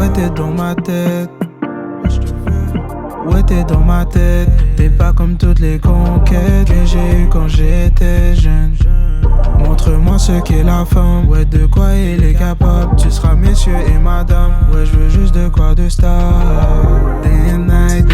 Ouais, t'es dans ma tête. Ouais, t'es dans ma tête. T'es pas comme toutes les conquêtes que j'ai eues quand j'étais jeune. Montre-moi ce qu'est la femme. Ouais, de quoi il est capable. Tu seras messieurs et madame. Ouais, je veux juste de quoi de star. Day and night,